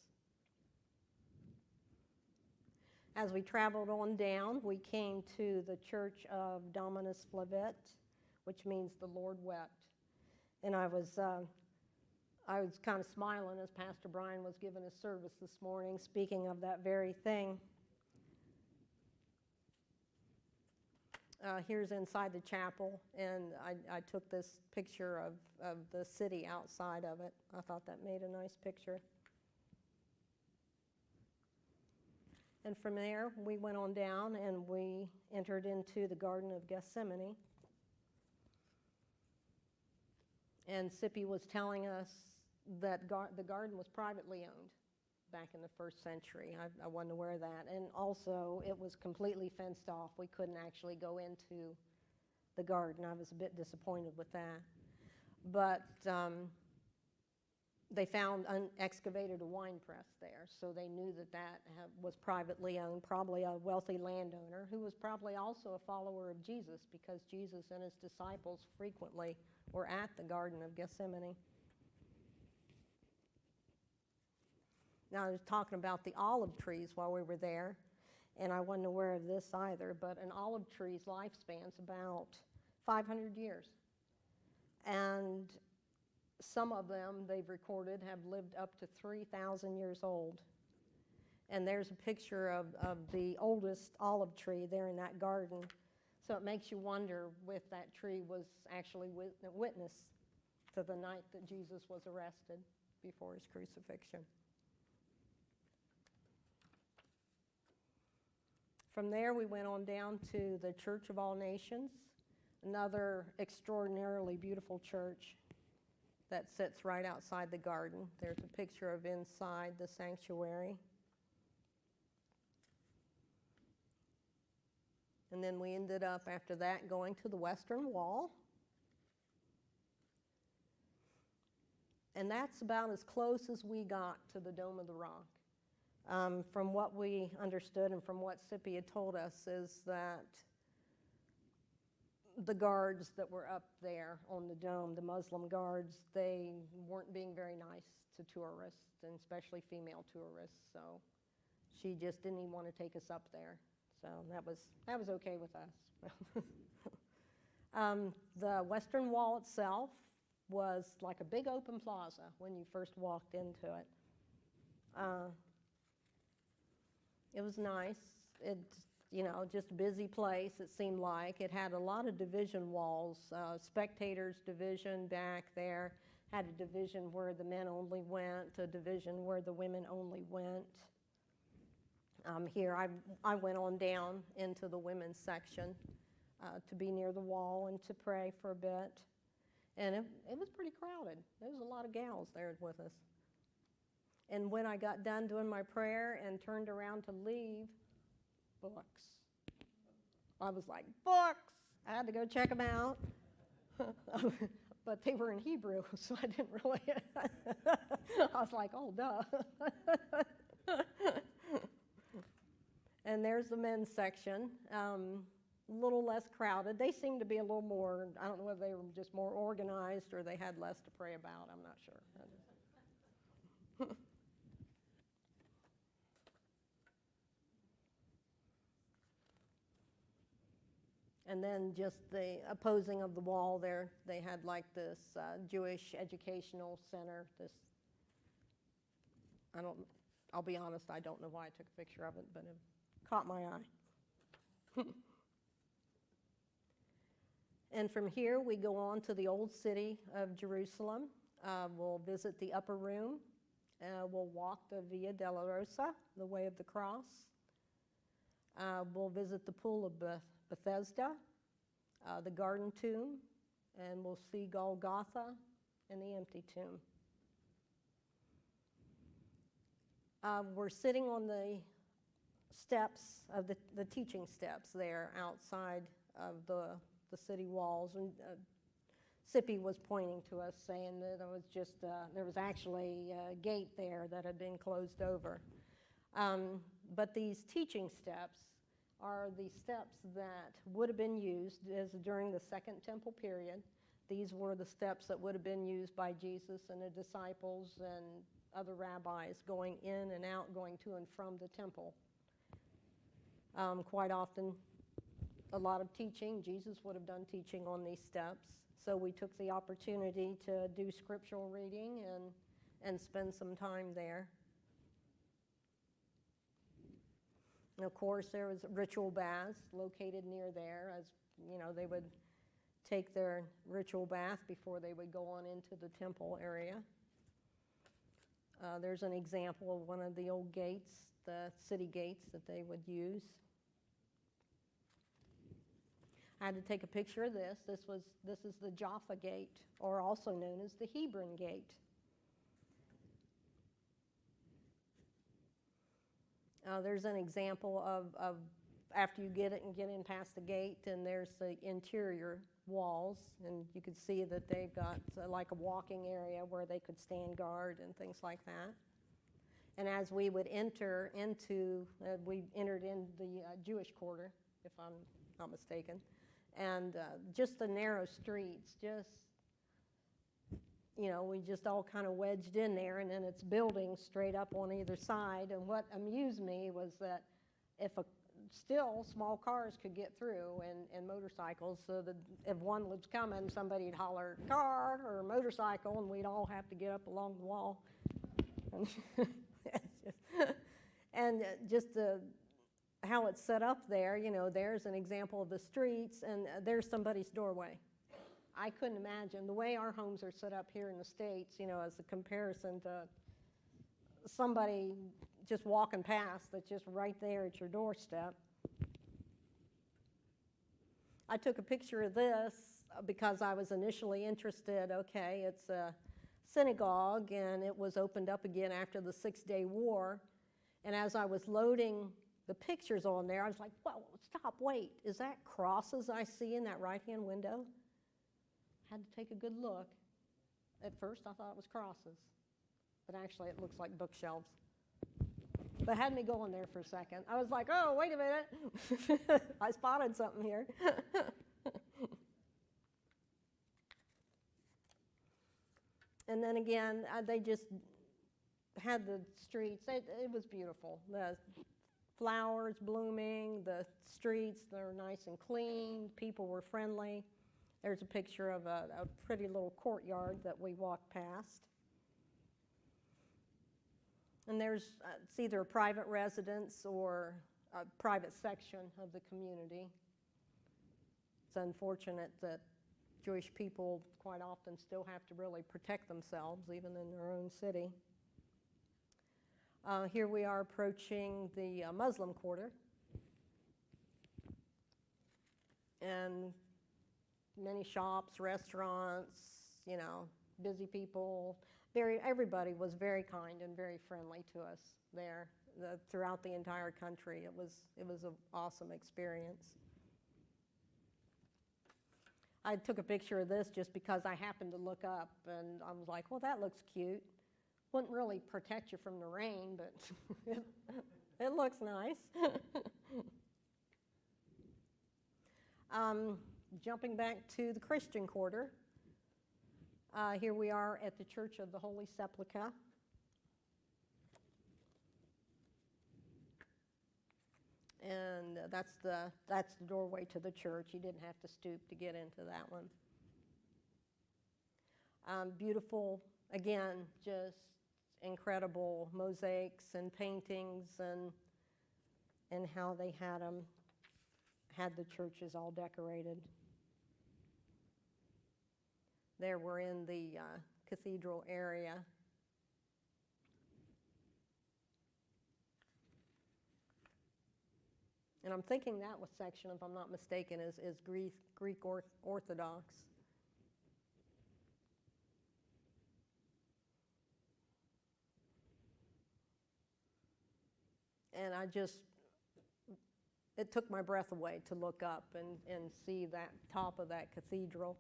As we traveled on down, we came to the Church of Dominus Flavit, which means the Lord wept. And I was kind of smiling as Pastor Brian was giving his service this morning, speaking of that very thing. Here's inside the chapel, and I took this picture of the city outside of it. I thought that made a nice picture. And from there, we went on down, and we entered into the Garden of Gethsemane. And Sippy was telling us that the garden was privately owned back in the first century. I wasn't aware of that. And also, it was completely fenced off. We couldn't actually go into the garden. I was a bit disappointed with that. But they found excavated a wine press there, so they knew that was privately owned, probably a wealthy landowner who was probably also a follower of Jesus, because Jesus and his disciples frequently were at the Garden of Gethsemane. Now, I was talking about the olive trees while we were there, and I wasn't aware of this either, but an olive tree's lifespan's about 500 years. And some of them, they've recorded, have lived up to 3,000 years old. And there's a picture of the oldest olive tree there in that garden. So it makes you wonder if that tree was actually witness to the night that Jesus was arrested before his crucifixion. From there, we went on down to the Church of All Nations, another extraordinarily beautiful church that sits right outside the garden. There's a picture of inside the sanctuary. And then we ended up, after that, going to the Western Wall. And that's about as close as we got to the Dome of the Rock. From what we understood and from what Sippy had told us is that the guards that were up there on the dome, the Muslim guards, they weren't being very nice to tourists, and especially female tourists. So she just didn't even want to take us up there. So that was okay with us. The Western Wall itself was like a big open plaza when you first walked into it. It was nice. It's, just a busy place, it seemed like. It had a lot of division walls, spectators division back there, had a division where the men only went, a division where the women only went. Here, I went on down into the women's section to be near the wall and to pray for a bit. And it was pretty crowded. There was a lot of gals there with us. And when I got done doing my prayer and turned around to leave, books. I was like, books! I had to go check them out. But they were in Hebrew, so I didn't really... I was like, oh, duh. And there's the men's section. A little less crowded. They seemed to be a little more, I don't know whether they were just more organized or they had less to pray about. I'm not sure. And then just the opposing of the wall there, they had like this Jewish educational center. I'll be honest, I don't know why I took a picture of it, but it caught my eye. And from here, we go on to the old city of Jerusalem. We'll visit the upper room. We'll walk the Via Dolorosa, the way of the cross. We'll visit the pool of Bethesda, the garden tomb, and we'll see Golgotha and the empty tomb. We're sitting on the steps of the teaching steps there outside of the city walls, and Sippy was pointing to us saying that it was just there was actually a gate there that had been closed over. But these teaching steps are the steps that would have been used as during the Second Temple period. These were the steps that would have been used by Jesus and the disciples and other rabbis going in and out, going to and from the temple. Quite often, a lot of teaching, Jesus would have done teaching on these steps. So we took the opportunity to do scriptural reading and spend some time there. And of course, there was ritual baths located near there. As they would take their ritual bath before they would go on into the temple area. There's an example of one of the old gates, the city gates that they would use. I had to take a picture of this. This is the Jaffa Gate, or also known as the Hebron Gate. There's an example of after you get in past the gate, and there's the interior walls, and you could see that they've got like a walking area where they could stand guard and things like that. And as we would enter into, we entered in the Jewish quarter, if I'm not mistaken, and just the narrow streets, just we just all kind of wedged in there, and then it's buildings straight up on either side. And what amused me was that still small cars could get through and motorcycles, so that if one was coming, somebody'd holler car or motorcycle, and we'd all have to get up along the wall. And just how it's set up there, there's an example of the streets, and there's somebody's doorway. I couldn't imagine the way our homes are set up here in the States, as a comparison to somebody just walking past that's just right there at your doorstep. I took a picture of this because I was initially interested. Okay, it's a synagogue, and it was opened up again after the 6-Day War. And as I was loading the pictures on there, I was like, well, stop, wait, is that crosses I see in that right-hand window? Had to take a good look. At first, I thought it was crosses, but actually it looks like bookshelves. But had me going there for a second. I was like, oh, wait a minute. I spotted something here. And then again, they just had the streets. It was beautiful. The flowers blooming, the streets, they're nice and clean. People were friendly. There's a picture of a pretty little courtyard that we walked past. And there's it's either a private residence or a private section of the community. It's unfortunate that Jewish people quite often still have to really protect themselves, even in their own city. Here we are approaching the Muslim quarter. And many shops, restaurants, busy people. Everybody was very kind and very friendly to us there throughout the entire country. It was an awesome experience. I took a picture of this just because I happened to look up, and I was like, well, that looks cute. Wouldn't really protect you from the rain, but it looks nice. Jumping back to the Christian quarter, here we are at the Church of the Holy Sepulchre. And that's the doorway to the church. You didn't have to stoop to get into that one. Beautiful, again, just incredible mosaics and paintings and how they had the churches all decorated. There we're in the cathedral area. And I'm thinking that section, if I'm not mistaken, is Greek Orthodox. And it took my breath away to look up and see that top of that cathedral.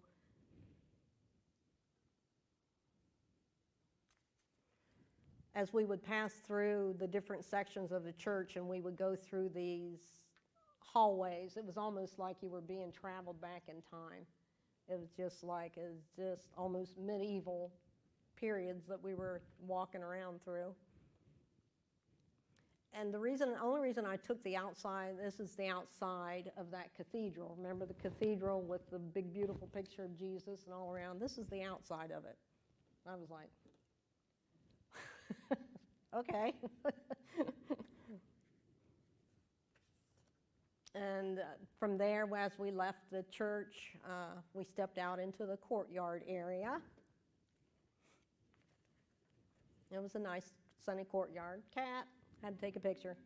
As we would pass through the different sections of the church and we would go through these hallways, it was almost like you were being traveled back in time. It was just almost medieval periods that we were walking around through. And the only reason I took the outside, this is the outside of that cathedral. Remember the cathedral with the big, beautiful picture of Jesus and all around? This is the outside of it. I was like, okay. And from there, as we left the church, we stepped out into the courtyard area. It was a nice, sunny courtyard. Cat, had to take a picture.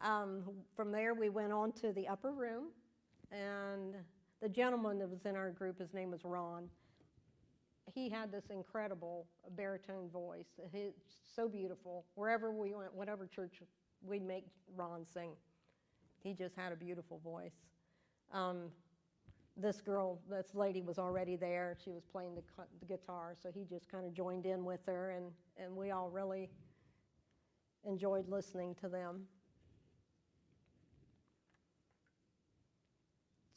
From there, we went on to the upper room, and the gentleman that was in our group, his name was Ron. He had this incredible baritone voice. It's so beautiful. Wherever we went, whatever church, we'd make Ron sing. He just had a beautiful voice. This lady was already there. She was playing the guitar, so he just kind of joined in with her, and we all really enjoyed listening to them.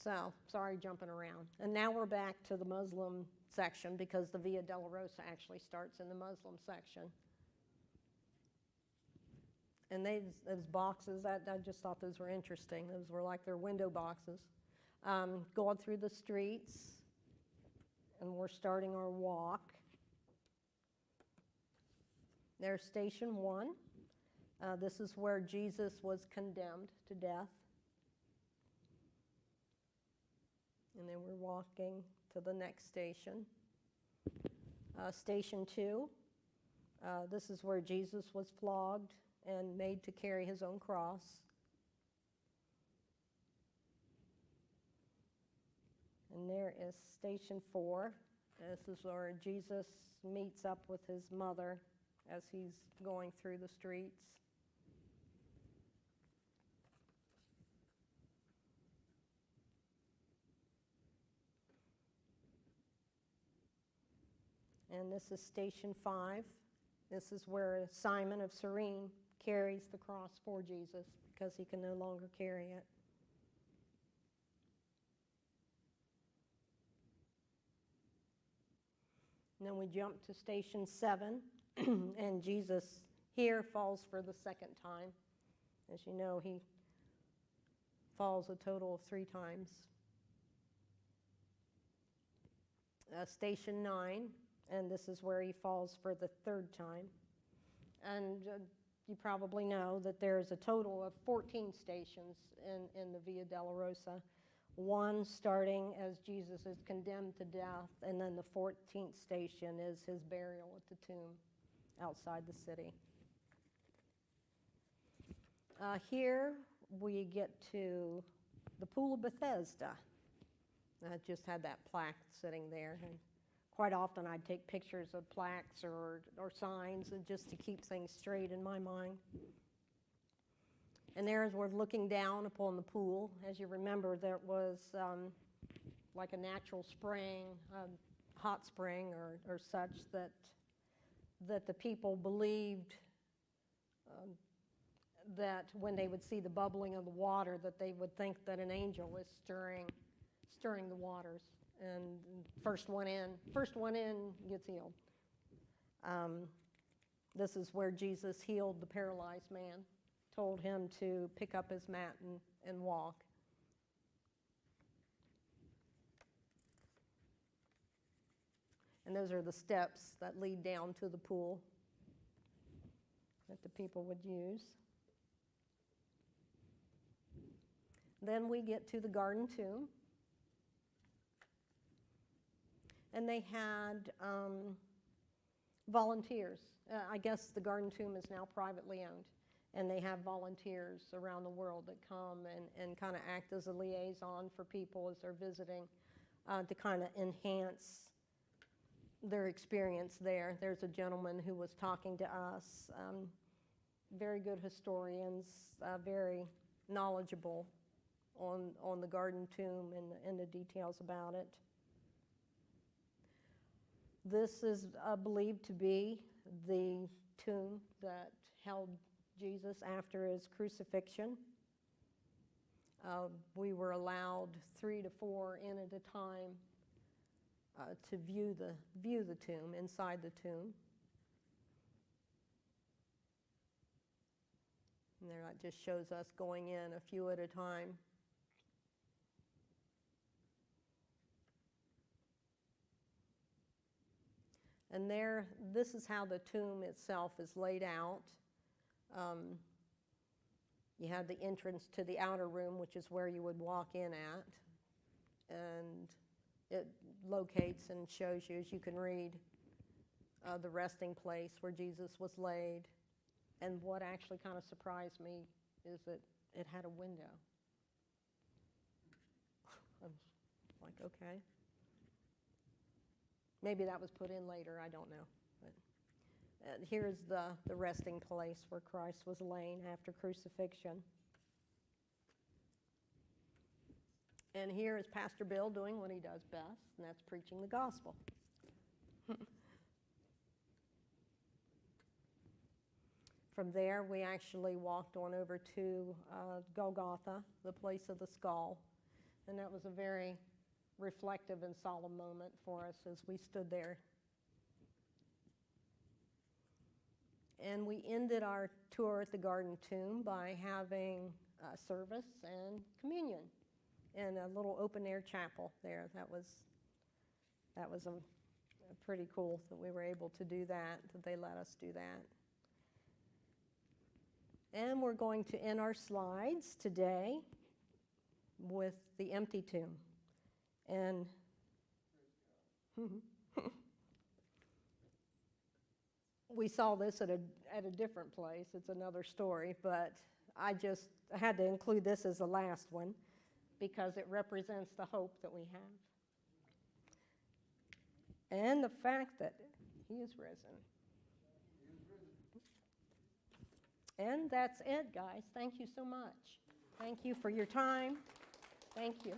So, sorry jumping around. And now we're back to the Muslim section because the Via Dolorosa actually starts in the Muslim section. And those boxes, I just thought those were interesting. Those were like their window boxes. Going through the streets, and we're starting our walk. There's station 1. This is where Jesus was condemned to death. And then we're walking to the next station. Station 2, this is where Jesus was flogged and made to carry his own cross. And there is station 4. This is where Jesus meets up with his mother as he's going through the streets. And this is station 5. This is where Simon of Cyrene carries the cross for Jesus because he can no longer carry it. And then we jump to station 7, and Jesus here falls for the second time. As you know, he falls a total of 3 times. Station 9, and this is where he falls for the 3rd time. And you probably know that there's a total of 14 stations in the Via Dolorosa. 1 starting as Jesus is condemned to death, and then the 14th station is his burial at the tomb outside the city. Here we get to the Pool of Bethesda. I just had that plaque sitting there. And quite often I'd take pictures of plaques or signs and just to keep things straight in my mind. And there, as we're looking down upon the pool, as you remember, there was like a natural spring, hot spring or such, that the people believed that when they would see the bubbling of the water, that they would think that an angel was stirring the waters. And first one in gets healed. This is where Jesus healed the paralyzed man, told him to pick up his mat and walk. And those are the steps that lead down to the pool that the people would use. Then we get to the garden tomb. And they had volunteers. I guess the garden tomb is now privately owned. And they have volunteers around the world that come and kind of act as a liaison for people as they're visiting to kind of enhance their experience there. There's a gentleman who was talking to us, very good historians, very knowledgeable on the garden tomb and the details about it. This is believed to be the tomb that held Jesus after his crucifixion. We were allowed 3 to 4 in at a time to view the tomb, inside the tomb. And there that just shows us going in a few at a time. And there, this is how the tomb itself is laid out. You have the entrance to the outer room, which is where you would walk in at. And it locates and shows you, as you can read, the resting place where Jesus was laid. And what actually kind of surprised me is that it had a window. I was like, okay. Maybe that was put in later, I don't know. But here's the resting place where Christ was laying after crucifixion. And here is Pastor Bill doing what he does best, and that's preaching the gospel. From there, we actually walked on over to Golgotha, the place of the skull. And that was a very reflective and solemn moment for us as we stood there. And we ended our tour at the Garden Tomb by having a service and communion in a little open-air chapel there. That was a pretty cool that we were able to do that they let us do that. And we're going to end our slides today with the empty tomb. And we saw this at a different place. It's another story, but I just had to include this as the last one because it represents the hope that we have. And the fact that he is risen. And that's it, guys. Thank you so much. Thank you for your time. Thank you.